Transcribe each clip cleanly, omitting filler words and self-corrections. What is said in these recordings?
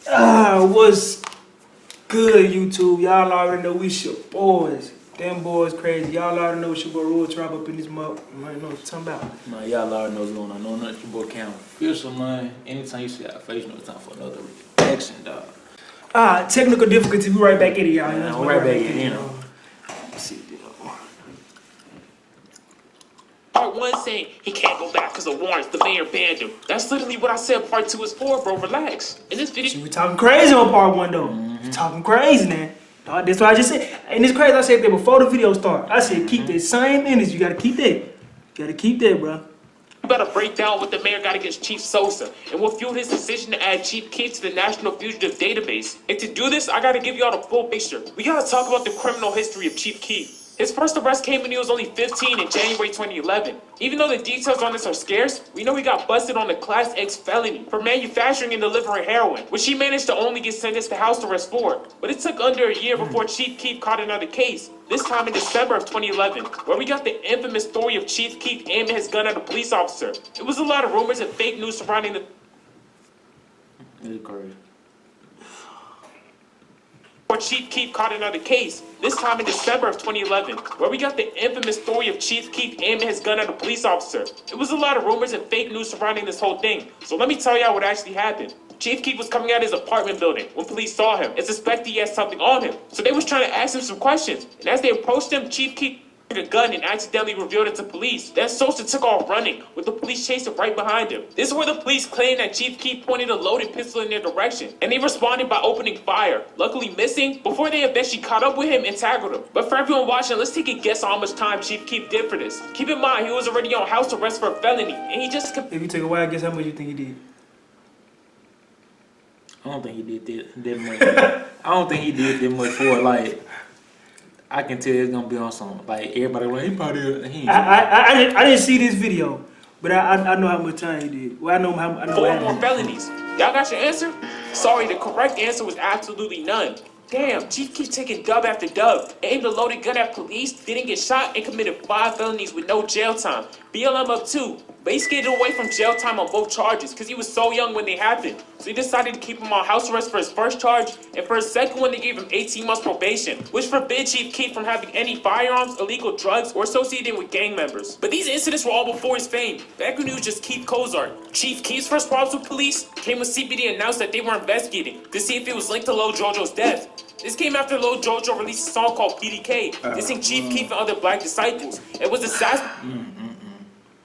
What's good, YouTube? Y'all already know we your boys. Them boys crazy. Y'all already know it's your boy Rule Trap up in this mug. You might know what I'm talking about. Man, y'all already know what's going on. No, not your boy Cam. Official, man. Anytime you see our face, you know it's time for another reaction, dog. Technical difficulty. We right back at it, y'all. Man, we right back at it, you know. Part 1 saying he can't go back because of warrants. The mayor banned him. That's literally what I said part 2 is for, bro. Relax. In this video... See, we talking crazy on part 1, though. We talking crazy, man. That's what I just said. And it's crazy. I said that before the video started. I said keep that same energy. You got to keep that. You got to keep that, bro. We better break down what the mayor got against Chief Sosa, and we'll fuel his decision to add Chief Keef to the National Fugitive Database. And to do this, I gotta give y'all the full picture. We gotta talk about the criminal history of Chief Keef. His first arrest came when he was only 15 in January 2011. Even though the details on this are scarce, we know he got busted on a Class X felony for manufacturing and delivering heroin, which he managed to only get sentenced to house arrest for. But it took under a year before Chief Keef caught another case, this time in December of 2011, where we got the infamous story of Chief Keef aiming his gun at a police officer. It was a lot of rumors and fake news surrounding the... Where Chief Keef caught another case, this time in December of 2011, where we got the infamous story of Chief Keef aiming his gun at a police officer. It was a lot of rumors and fake news surrounding this whole thing, so let me tell y'all what actually happened. Chief Keef was coming out of his apartment building when police saw him and suspected he had something on him, so they was trying to ask him some questions, and as they approached him, Chief Keef took a gun and accidentally revealed it to police. Then Sosa took off running, with the police chasing right behind him. This is where the police claimed that Chief Keef pointed a loaded pistol in their direction, and they responded by opening fire, luckily missing, before they eventually caught up with him and tackled him. But for everyone watching, let's take a guess on how much time Chief Keef did for this. Keep in mind, he was already on house arrest for a felony, and he just... If you take a wild guess, how much you think he did? I don't think he did that much. I don't think he did that much for it. Like, I can tell it's gonna be on some, like, everybody like, he probably, he I didn't see this video, but I know how much time he did. Well, I know 4 more felonies. Y'all got your answer? Sorry, the correct answer was absolutely none. Damn, Chief keeps taking dub after dub. Aimed a loaded gun at police, didn't get shot, and committed 5 felonies with no jail time. BLM up 2. But he skated away from jail time on both charges because he was so young when they happened. So he decided to keep him on house arrest for his first charge, and for his second one they gave him 18 months probation, which forbid Chief Keef from having any firearms, illegal drugs, or associating with gang members. But these incidents were all before his fame, back when he was just Keith Cozart. Chief Keef's first problems with police came when CPD announced that they were investigating to see if it was linked to Lil Jojo's death. This came after Lil Jojo released a song called PDK, dissing Chief Keef and other black disciples. It was assassinated.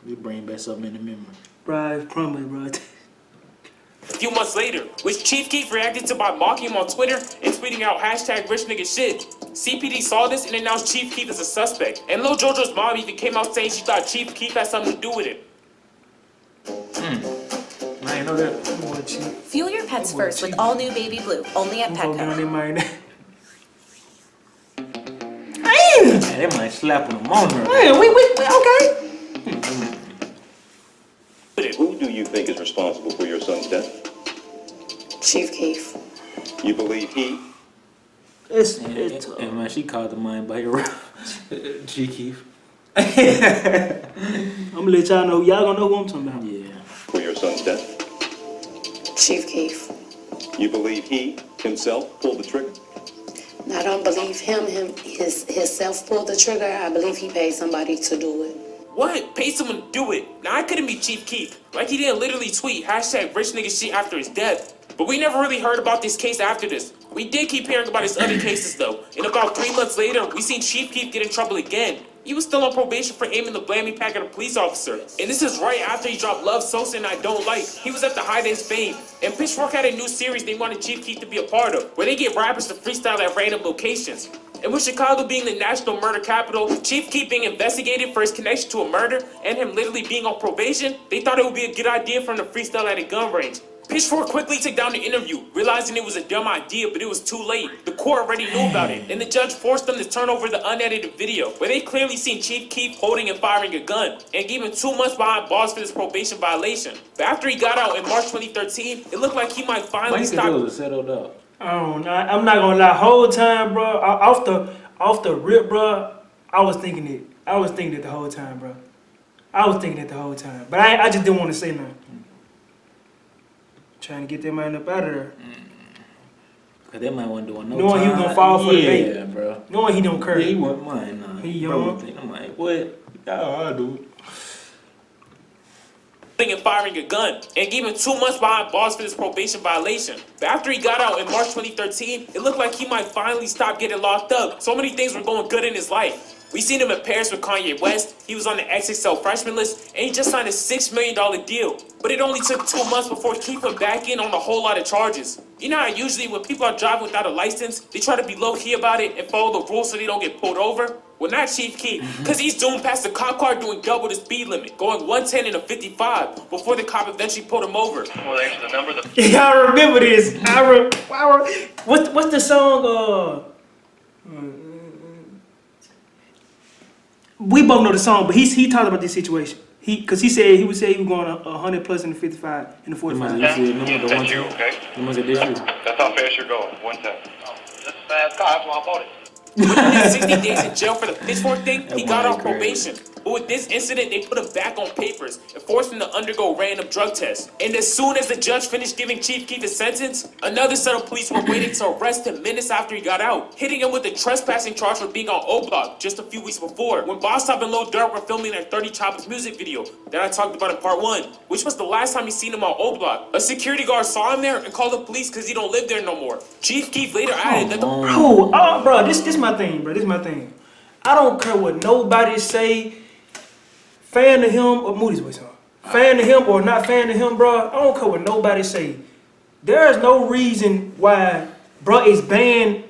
We bring back something in the memory. Bro, I promise, bro. A few months later, which Chief Keef reacted to by mocking him on Twitter and tweeting out #RichNiggaShit. CPD saw this and announced Chief Keef as a suspect. And Lil Jojo's mom even came out saying she thought Chief Keef had something to do with it. I ain't know that. Fuel your pets first with all new Baby Blue, only at Petco. Man, Man, they might slap on the moment. we okay. Who do you think is responsible for your son's death? Chief Keef. You believe he? It's and man, she called the man by her Chief Keef. I'm gonna let y'all know. Y'all gonna know who I'm talking about. Yeah. For your son's death? Chief Keef. You believe he himself pulled the trigger? I don't believe himself pulled the trigger. I believe he paid somebody to do it. What? Pay someone to do it? Now I couldn't be Chief Keef. Like he didn't literally tweet #RichNiggaShit after his death. But we never really heard about this case after this. We did keep hearing about his other cases though. And about 3 months later, we seen Chief Keef get in trouble again. He was still on probation for aiming the blaming pack at a police officer. And this is right after he dropped Love, Sosa, and I Don't Like. He was at the height of his fame. And Pitchfork had a new series they wanted Chief Keef to be a part of, where they get rappers to freestyle at random locations. And with Chicago being the national murder capital, Chief Keef being investigated for his connection to a murder, and him literally being on probation, they thought it would be a good idea for him to freestyle at a gun range. Pitchfork quickly took down the interview, realizing it was a dumb idea, but it was too late. The court already knew about it, and the judge forced them to turn over the unedited video, where they clearly seen Chief Keef holding and firing a gun, and gave him 2 months behind bars for this probation violation. But after he got out in March 2013, it looked like he might finally stop. Settled up. I'm not gonna lie. Whole time, bro. Off the rip, bro. I was thinking it the whole time, bro. But I just didn't want to say nothing. Trying to get that man up out of there. Cause that man wasn't doing no Knowing he was time. gonna fall for the bait. Yeah, bro. Knowing he don't care. Yeah, he wasn't mine. Nah. He Bro, young. I'm like, what? Yeah, I do. And firing a gun and gave him 2 months behind bars for this probation violation. But after he got out in March 2013, it looked like he might finally stop getting locked up. So many things were going good in his life. We seen him in Paris with Kanye West. He was on the XXL freshman list, and he just signed a $6 million deal. But it only took 2 months before Keith went back in on a whole lot of charges. You know how usually when people are driving without a license, they try to be low-key about it and follow the rules so they don't get pulled over? Well, not Chief Keef, because he's zoomed past the cop car doing double the speed limit, going 110 in a 55, before the cop eventually pulled him over. Well, thanks for the number. Yeah, I remember this. What's the song? We both know the song, but he talked about this situation. Because he said he was going 100 plus in the 55 in the 45. That's you, okay? That's how fast you're going, 110. This is a fast car, that's why I bought it. When he did 60 days in jail for the pitchfork thing, he got off probation. But with this incident, they put him back on papers and forced him to undergo random drug tests. And as soon as the judge finished giving Chief Keef his sentence, another set of police were waiting to arrest him minutes after he got out, hitting him with a trespassing charge for being on O Block just a few weeks before, when Boss Top and Lil Durk were filming their 30 Choppers music video that I talked about in part 1, which was the last time he seen him on O Block. A security guard saw him there and called the police because he don't live there no more. Chief Keef later added that the... Bro, this my thing, bro. This my thing. I don't care what nobody say. Fan of him or Moody's voice on. Fan of him or not fan of him, bro. I don't care what nobody say. There is no reason why, bro, is banned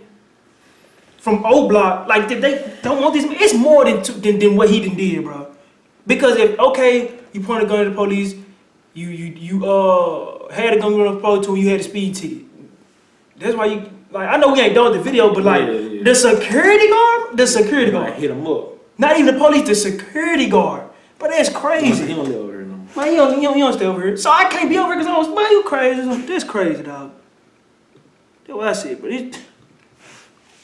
from O Block. Like they don't want this. It's more than what he did, bro. Because if you point a gun at the police, you had a gun on the police too, you had a speed ticket. That's why you like. I know we ain't done the video, but like the security guard, hit him up. not even the police, the security guard. But that's crazy. He don't live over here no more. Man, you don't stay over here. So I can't be over here because I was, man, you crazy. That's crazy, dog. That's what I said, but it...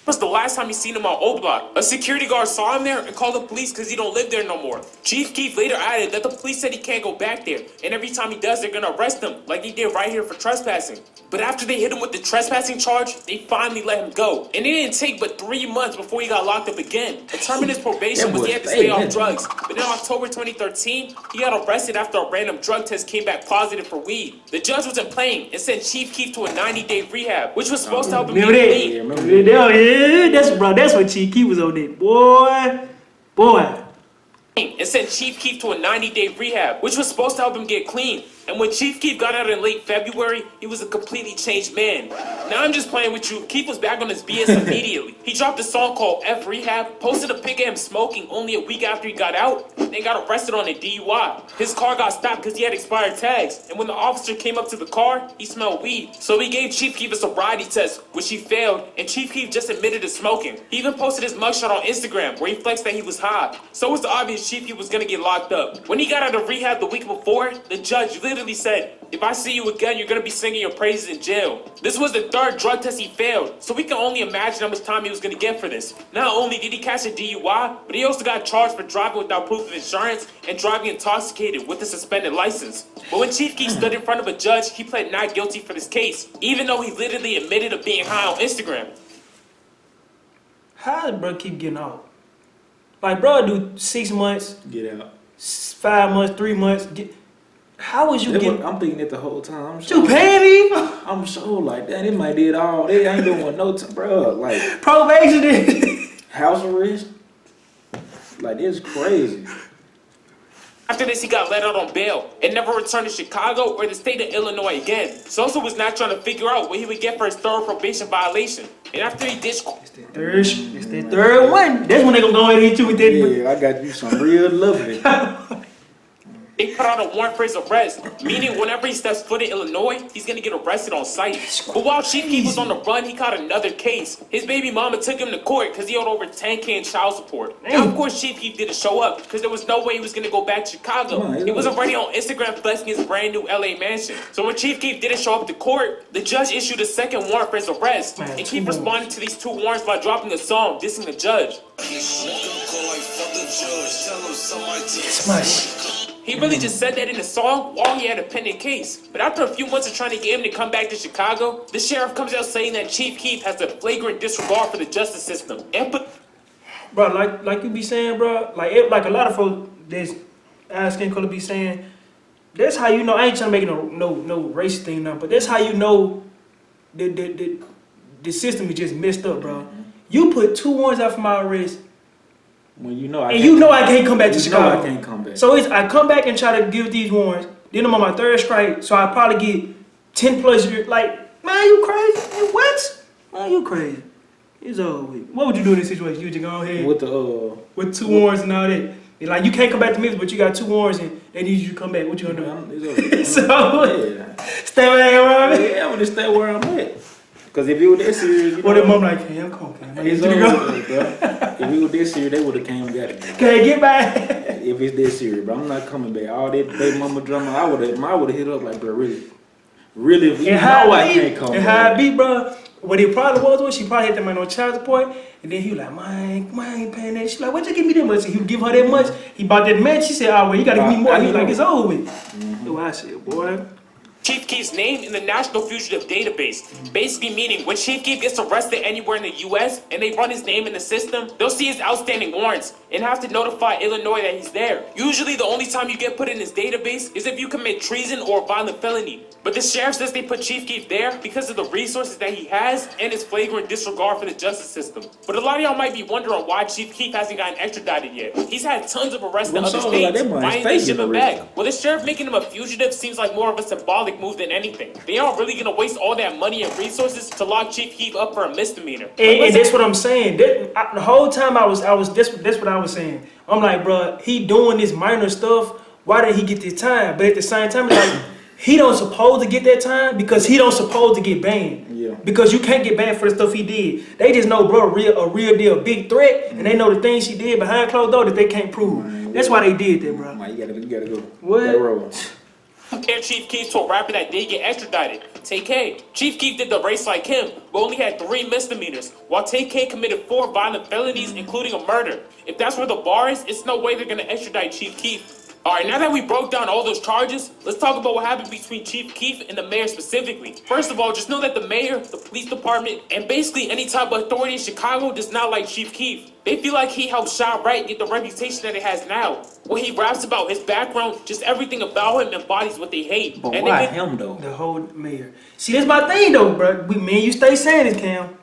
was the last time he seen him on O Block. A security guard saw him there and called the police because he don't live there no more. Chief Keef later added that the police said he can't go back there, and every time he does, they're gonna arrest him, like he did right here for trespassing. But after they hit him with the trespassing charge, they finally let him go. And it didn't take but 3 months before he got locked up again. A term in his probation was he had to stay off drugs. But in October 2013, he got arrested after a random drug test came back positive for weed. The judge wasn't playing and sent Chief Keef to a 90-day rehab, which was supposed to help him get clean. That's what Chief Keef was on that. Boy. And sent Chief Keef to a 90-day rehab, which was supposed to help him get clean. And when Chief Keef got out in late February, he was a completely changed man. Now I'm just playing with you. Keef was back on his BS immediately. He dropped a song called F Rehab, posted a pic of him smoking only a week after he got out, and got arrested on a DUI. His car got stopped because he had expired tags, and when the officer came up to the car, he smelled weed. So he gave Chief Keef a sobriety test, which he failed, and Chief Keef just admitted to smoking. He even posted his mugshot on Instagram, where he flexed that he was high. So it was obvious Chief Keef was gonna get locked up. When he got out of rehab the week before, the judge literally said, "If I see you again, you're gonna be singing your praises in jail." This was the 3rd drug test he failed, so we can only imagine how much time he was gonna get for this. Not only did he catch a DUI, but he also got charged for driving without proof of insurance and driving intoxicated with a suspended license. But when Chief Keef stood in front of a judge, he pled not guilty for this case, even though he literally admitted of being high on Instagram. How does bro keep getting out? Like, bro, do 6 months, Get out. 5 months, 3 months. How was you getting? I'm thinking it the whole time. You paying me? I'm so like that. It might did all. They ain't doing no time, bro. Like Probation. house arrest. Like it's crazy. After this, he got let out on bail and never returned to Chicago or the state of Illinois again. Sosa was not trying to figure out what he would get for his 3rd probation violation. And after he ditched... It's that third one. That's when they gonna go ahead and hit you with that. Yeah, I got you some real lovely. They put out a warrant for his arrest, meaning whenever he steps foot in Illinois, he's gonna get arrested on sight. But while Chief Keef was on the run, he caught another case. His baby mama took him to court because he owed over $10K in child support. Now, of course, Chief Keef didn't show up because there was no way he was gonna go back to Chicago. He was already on Instagram flexing his brand new LA mansion. So when Chief Keef didn't show up to court, the judge issued a 2nd warrant for his arrest. And Keef responded to these 2 warrants by dropping a song dissing the judge. Smush. He really just said that in a song while he had a pending case. But after a few months of trying to get him to come back to Chicago, the sheriff comes out saying that Chief Keef has a flagrant disregard for the justice system. And Bro, like you be saying, bro, like a lot of folks that's asking could be saying, that's how you know. I ain't trying to make no racist thing now, but that's how you know the system is just messed up, bro. You put 2 warrants out for my arrest, When you know I can't come back to Chicago. I can't come back. So I come back and try to give these warrants. Then I'm on my 3rd strike, so I probably get 10 plus years. Like, man, you crazy? You what? Man, you crazy? It's over with. What would you do in this situation? You just go ahead with 2 warrants and all that. And like, you can't come back to Memphis, but you got 2 warrants and they need you to come back. What you gonna do? So stay where I'm at. Yeah, I'm gonna stay where I'm at. Cause if it was that serious, you know, Well, mom like, hey, I'm coming. it's over with, bro. If it was that serious, they would have came and got it. Can't get back. If it's that serious, bro, I'm not coming back. All that baby mama drama, I would have hit up like, bro, really, if you know I can't come back. And how I be, bro. What it probably was she probably had that man on child support, and then he was like, man, I ain't paying that. She like, why'd you give me that much? He would give her that much. He bought that match. She said, oh, well, you gotta give me more. He was like, it's over with. That's what I said, boy. Chief Keef's name in the National Fugitive Database, basically meaning when Chief Keef gets arrested anywhere in the U.S. and they run his name in the system, they'll see his outstanding warrants and have to notify Illinois that he's there. Usually the only time you get put in his database is if you commit treason or a violent felony. But the sheriff says they put Chief Keef there because of the resources that he has and his flagrant disregard for the justice system. But a lot of y'all might be wondering why Chief Keef hasn't gotten extradited yet. He's had tons of arrests in other states. Why ain't they ship him back? Well, the sheriff making him a fugitive seems like more of a symbolic move than anything. They aren't really gonna waste all that money and resources to lock Chief Keef up for a misdemeanor. And that's what I'm saying. The whole time that's what I was saying. I'm like, bro, he doing this minor stuff. Why did he get this time? But at the same time, it's like he don't supposed to get that time because he don't supposed to get banned. Yeah. Because you can't get banned for the stuff he did. They just know, bro, a real deal, big threat, and they know the things he did behind closed doors that they can't prove. That's why they did that, bro. You gotta go. What? Compare Chief Keef to a rapper that did get extradited, Tay-K. Chief Keef did the race like him, but only had 3 misdemeanors, while Tay-K committed 4 violent felonies, including a murder. If that's where the bar is, it's no way they're gonna extradite Chief Keef. Alright, now that we broke down all those charges, let's talk about what happened between Chief Keef and the mayor specifically. First of all, just know that the mayor, the police department, and basically any type of authority in Chicago does not like Chief Keef. They feel like he helped Shot Right get the reputation that it has now. When he raps about his background, just everything about him embodies what they hate. But and why him though? The whole mayor. See, that's my thing though, bro. Me and you stay saying this, Cam.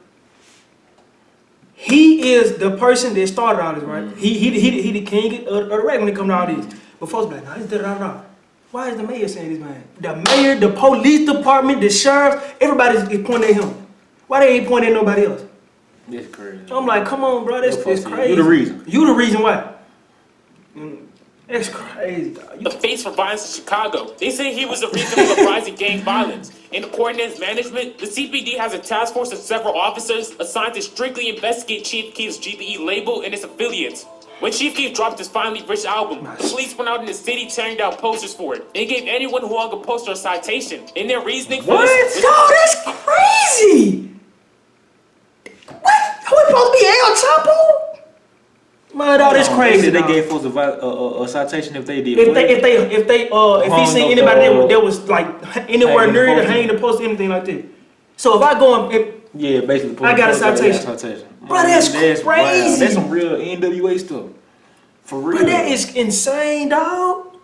He is the person that started all this, right? He the king of the rap when it comes to all this. But folks be like, nah, he's da-da-da-da. Why is the mayor saying this, man? The mayor, the police department, the sheriff, everybody is pointing at him. Why they ain't pointing at nobody else? That's crazy. I'm like, come on, bro, that's crazy. You the reason. You the reason why. That's crazy, dog. The face for violence in Chicago. They say he was the reason for the rise in gang violence. In according to his management, the CPD has a task force of several officers assigned to strictly investigate Chief Keef's GBE label and its affiliates. When Chief Keef dropped his Finally Rich album, police went out in the city tearing down posters for it. They gave anyone who hung a poster a citation. In their reasoning for this... Yo, that's crazy! What? Who supposed to be El Chapo? Man, dog, that's crazy. They gave folks a citation if they did. If he seen anybody that was like anywhere near to hang the poster, anything like that. So if I go and basically, I got a citation. Bro, that's crazy. Wow. That's some real NWA stuff. For real. But that is insane, dog.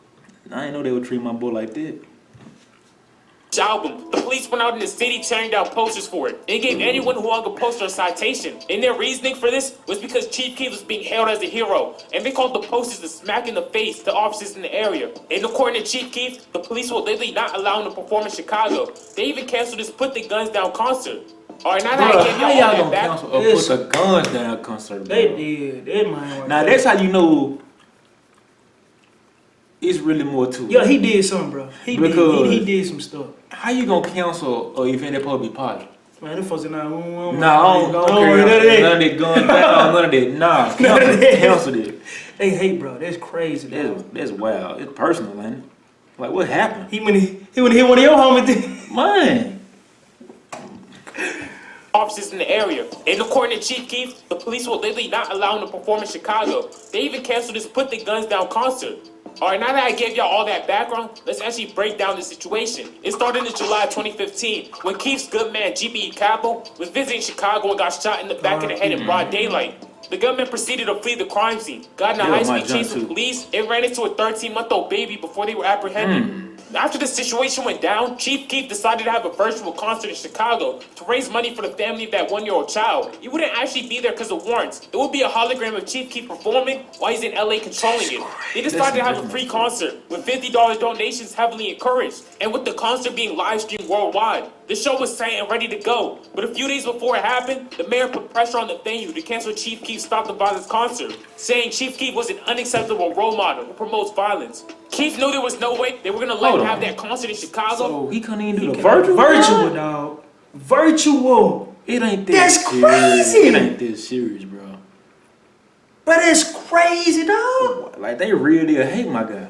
I didn't know they would treat my boy like that. Album. The police went out in the city tearing down posters for it. They gave anyone who hung a poster a citation. And their reasoning for this was because Chief Keef was being hailed as a hero, and they called the posters a smack in the face to officers in the area. And according to Chief Keef, the police will literally not allow him to perform in Chicago. They even canceled his Put the Guns Down concert. Alright, now that I gave y'all all that back. Put the Guns Down concert. They did. That man. Now that's how you know it's really more to it. Yeah, he did something, bro. He did some stuff. How you gonna cancel an event that supposed to be positive? Man, them folks are not. I don't care. None of that guns down. None of that. Nah, cancel it. They hate, bro. That's crazy. That's wild. It's personal, man. Like what happened? He went hit one of your homies. Man. Officers in the area. And according to Chief Keef, the police will literally not allow him to perform in Chicago. They even canceled his Put the Guns Down concert. Alright, now that I gave y'all all that background, let's actually break down the situation. It started in July 2015 when Keef's good man GBE Capo was visiting Chicago and got shot in the back of the head in broad daylight. The gunman proceeded to flee the crime scene, got in a high-speed chase with police, and ran into a 13-month-old baby before they were apprehended. After the situation went down, Chief Keef decided to have a virtual concert in Chicago to raise money for the family of that one-year-old child. He wouldn't actually be there because of warrants. It would be a hologram of Chief Keef performing while he's in LA controlling it. They decided to have a free concert with $50 donations heavily encouraged, and with the concert being live streamed worldwide. The show was set and ready to go, but a few days before it happened, the mayor put pressure on the venue to cancel Chief Keef's Stop the Violence concert, saying Chief Keef was an unacceptable role model who promotes violence. Keef knew there was no way they were gonna let him have that concert in Chicago. So he couldn't even do the virtual? Virtual, dog. Virtual. It ain't That's serious. crazy. It ain't this serious, bro. But it's crazy, dog. Like, they really hate my guy.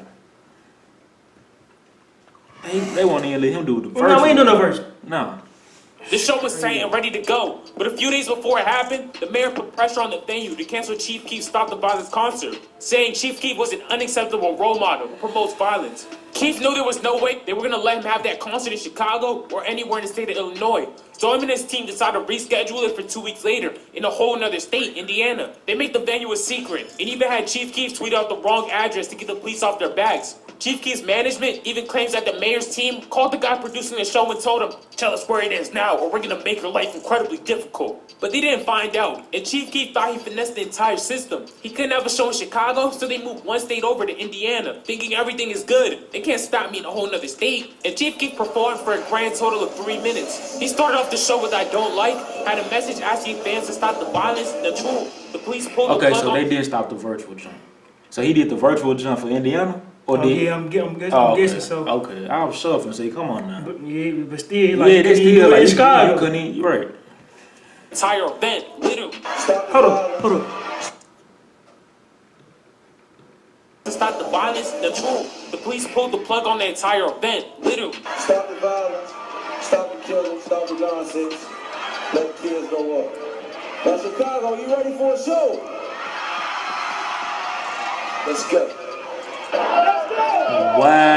They won't even let him do the virtual. No, we ain't doing no virtual. No. The show was set and ready to go, but a few days before it happened, the mayor put pressure on the venue to cancel Chief Keef's Stop the Violence concert, saying Chief Keef was an unacceptable role model who promotes violence. Keef knew there was no way they were gonna let him have that concert in Chicago or anywhere in the state of Illinois. So him and his team decided to reschedule it for 2 weeks later in a whole nother state, Indiana. They made the venue a secret and even had Chief Keef tweet out the wrong address to get the police off their backs. Chief Keef's management even claims that the mayor's team called the guy producing the show and told him, "Tell us where it is now or we're gonna make your life incredibly difficult." But they didn't find out, and Chief Keef thought he finessed the entire system. He couldn't have a show in Chicago, so they moved one state over to Indiana, thinking everything is good. They can't stop me in a whole nother state. And Chief Keef performed for a grand total of 3 minutes. He started off the show with "I Don't Like," had a message asking fans to stop the violence, the truth. The police pulled the plug Okay, so they did stop the virtual jump. So he did the virtual jump for Indiana? Or did Yeah, I'm guessing so. Okay, I was sure and say, come on now. But yeah, but still, like, Yeah, they still like in Chicago. you couldn't even, you're right. entire event, literally. Hold up. To stop the violence, the truth. The police pulled the plug on the entire event, literally. Stop the violence, stop the killing, stop the nonsense. Let the kids go up. Now Chicago, you ready for a show? Let's go. Wow.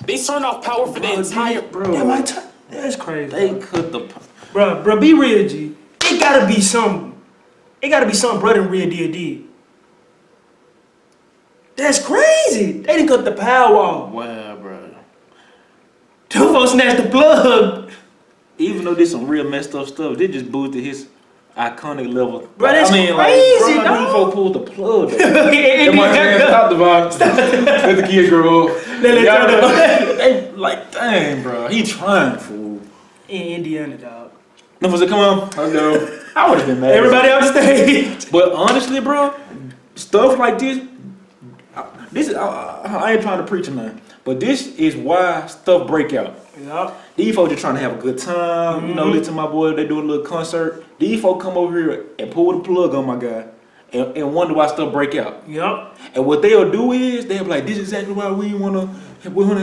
They turned off power for the entire Bro, That's crazy. they cut the... Bro, be real, G. It gotta be something. It gotta be something brother than Real did. That's crazy. They didn't cut the power off. Wow, bro. Two folks snatched the plug. Even though there's some real messed up stuff, they just boosted his iconic level. Bro, that's crazy, bro, dog. these folks pulled the plug. They Stop the violence. Let the kids grow up. let They like, dang, bro. He trying, fool. in Indiana, dog. No one said, come on. I know. I would have been mad. Everybody on stage. But honestly, bro, stuff like this is I ain't trying to preach or nothing, but this is why stuff break out. Yup. These folks just trying to have a good time, you know, listen to my boy, they do a little concert. These folks come over here and pull the plug on my guy and wonder why stuff break out. Yup. And what they'll do is, they'll be like, this is exactly why we wanna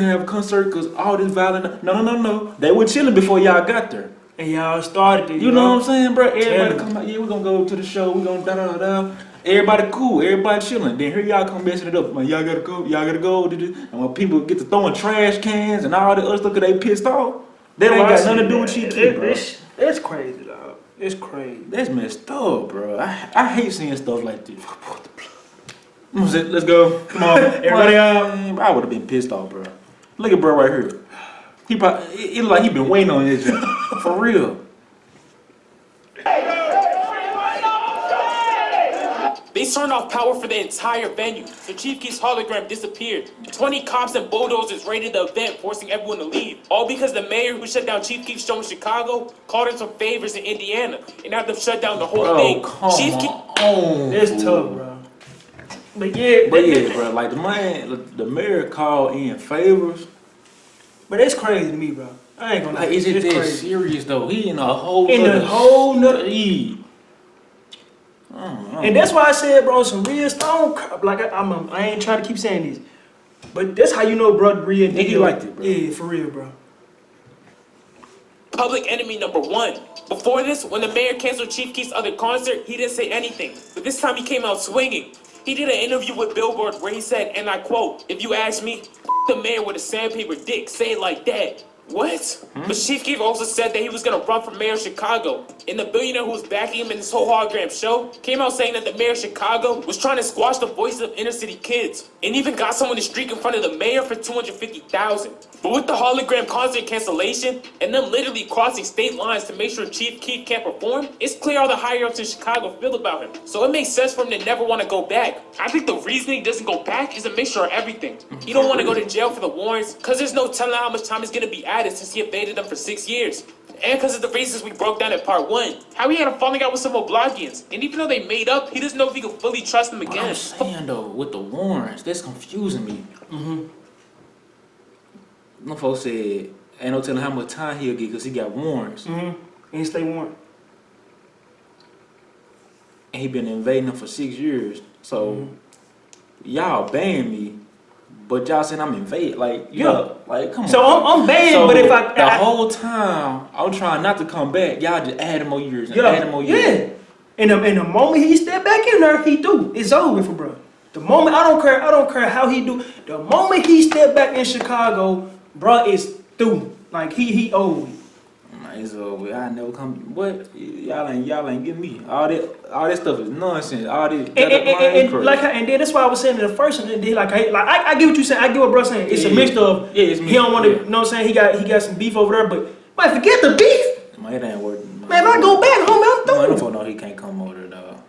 have a concert, because all this violence, no. They were chilling before y'all got there. And y'all started it. You know what I'm saying, bro? Everybody Yeah. come out, yeah, we're gonna go to the show, we're gonna da-da-da-da. Everybody cool, everybody chilling. Then here y'all come messing it up. Man, y'all gotta go. And when people get to throwing trash cans and all the other stuff because they pissed off, that ain't got nothing to do with Chief Keef, bro. That's crazy, dog. It's crazy. That's messed up, bro. I hate seeing stuff like this. Let's go. Come on. Everybody out. I would have been pissed off, bro. Look at bro right here. He probably, it look like he been waiting on this jump. For real. They turned off power for the entire venue, so Chief Keef's hologram disappeared. 20 cops and bulldozers raided the event, forcing everyone to leave. All because the mayor who shut down Chief Keef's show in Chicago called in some favors in Indiana and had them shut down the whole thing. Chief Keef. It's tough, bro. But yeah, bro, like the mayor called in favors. But it's crazy to me, bro. I ain't gonna lie. Like, is it It's that crazy. serious though? He in a whole nother league. And that's why I said, bro, some real stuff. Like I ain't trying to keep saying this, but that's how you know, bro, real. Nigga liked it, bro. Yeah, for real, bro. public enemy number 1. Before this, when the mayor canceled Chief Keef's other concert, he didn't say anything. But this time he came out swinging. He did an interview with Billboard where he said, and I quote, "If you ask me, the mayor with a sandpaper dick, say it like that." What? But Chief Keef also said that he was gonna run for mayor of Chicago. And the billionaire who was backing him in this whole hologram show came out saying that the mayor of Chicago was trying to squash the voices of inner city kids. And even got someone to streak in front of the mayor for $250,000. But with the hologram concert cancellation and them literally crossing state lines to make sure Chief Keef can't perform, it's clear how the higher ups in Chicago feel about him. So it makes sense for him to never want to go back. I think the reason he doesn't go back is a mixture of everything. He don't want to go to jail for the warrants, because there's no telling how much time is going to be added since he evaded them for 6 years. And because of the reasons we broke down in part 1. How he had a falling out with some Oblagians. And even though they made up, he doesn't know if he could fully trust them again. I'm saying though, with the warrants, that's confusing me. No folks said, ain't no telling how much time he'll get because he got warrants. And he stay warrant. And he been invading them for 6 years. So y'all banned me, but y'all saying I'm invaded. Like, like come on. So I'm banned, So but if I the whole time I'm trying not to come back, y'all just add more years and add more years. Yeah. And the moment he step back in there, he do. It's over with for bro. The moment I don't care how he do. The moment he step back in Chicago, bro, it's through. Like he over. It's over. I never come. What y'all ain't give me all that stuff is nonsense. All this and then that's why I was saying in the first one. And then I get what you saying. I get what bro saying. It's a mixture of it's he don't want to. You know what I'm saying? He got some beef over there, but man, forget the beef. Man, it ain't working. Man, if I go back home, I'm through. Man, don't know he can't come over there, dog.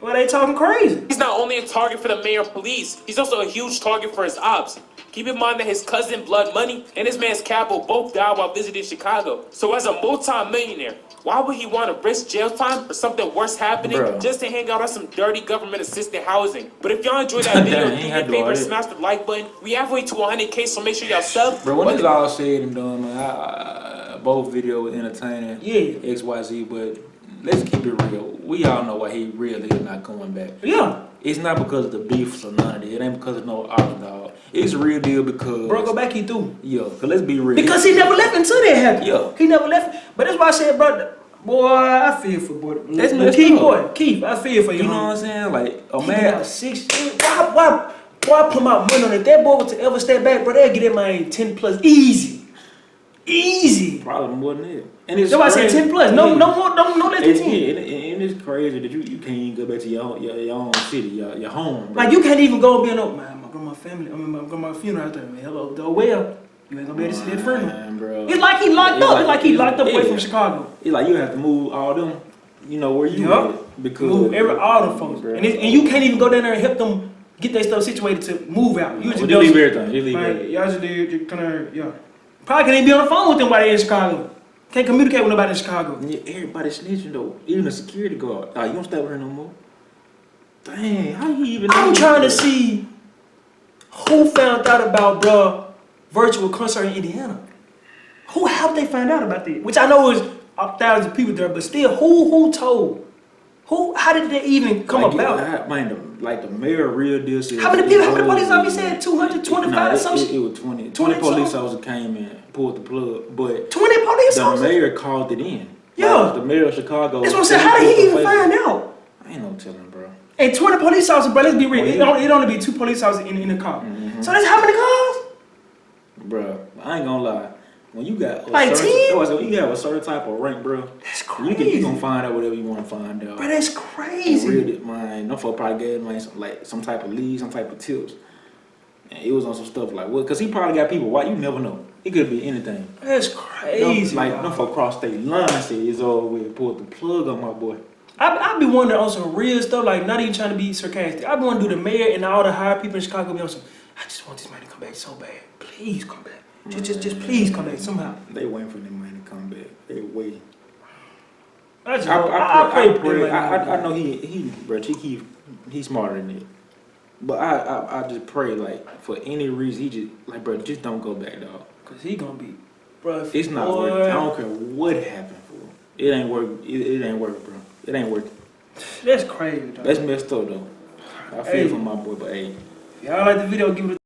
Well, they talking crazy. He's not only a target for the mayor of police, he's also a huge target for his ops. Keep in mind that his cousin Blood Money and his man's Capo both died while visiting Chicago. So as a multi-millionaire, why would he want to risk jail time or something worse happening just to hang out on some dirty government-assisted housing? But if y'all enjoyed that video, do me a favor and smash the like button. We halfway to 100K, so make sure y'all sub. Bro, when it's all said and done, man, both videos entertaining. Yeah. XYZ, but let's keep it real. We all know why he really is not coming back. Yeah. It's not because of the beefs or none of that. It ain't because of no ops, dog. It's a real deal because... Bro, go back, he do. Yeah, because let's be real. Because he never left until that happened. Yeah. He never left. But that's why I said, bro, boy, I feel for boy. That's Keith, boy. Keith, I feel for you. You know what I'm saying? Like, a He man... got 6 years. Why put my money on it? If that boy was to ever step back, bro, they'll get that man 10 plus. Easy. Probably more than that. And it's that's why I said 10 plus. No more, no less than 10. And it's crazy that you can't even go back to your own city, your home. Bro. Like, you can't even go and be in my grandma's family. My grandma's funeral out there, man. Hello, though, well, you ain't gonna be able to see that funeral. Bro. It's like he locked up. It's like he locked up away from Chicago. It's like you have to move all them, where you at. Because move all them folks. And you can't even go down there and help them get their stuff situated to move out. You just leave everything. You leave everything. Y'all just kind of, yeah. Probably can't even be on the phone with them while they're in Chicago. Can't communicate with nobody in Chicago. Yeah, everybody snitching though. Even the security guard. You don't stay with her no more. Dang, how you even know? I'm trying to see who found out about the virtual concert in Indiana. How they find out about that? Which I know is thousands of people there, but still, who told? How did they even come about? The mayor real deal said. How many police officers said 225 or something? It was 20. 20 police officers came in, pulled the plug, but 20 police officers? The mayor called it in. Yeah. The mayor of Chicago. That's what I'm saying. How did he even find out? I ain't no telling, bro. And 20 police officers, bro, let's be real. It only be 2 police officers in the car. So that's how many cars? Bro, I ain't gonna lie. When you got like 10? When you have a certain type of rank, bro, that's crazy. You gonna find out whatever you want to find out. Bro, that's crazy. No folk probably gave some type of lead, some type of tips. And it was on some stuff like what? Because he probably got people. Why you never know? It could be anything. That's crazy. No folk cross state line said it's all way pulled the plug on my boy. I be wondering on some real stuff, like not even trying to be sarcastic. I be wondering do the mayor and all the higher people in Chicago be on some. I just want this man to come back so bad. Please come back. Just please come back somehow. They waiting for them man to come back. They waiting. I pray. I know he's smarter than that. But I just pray for any reason he just just don't go back, dog. Cause he gonna be, bro. It's not working. I don't care what happened for him. It ain't work. It ain't work, bro. It ain't working. That's crazy, dog. That's messed up though. I feel for my boy, but hey. If y'all like the video, give it a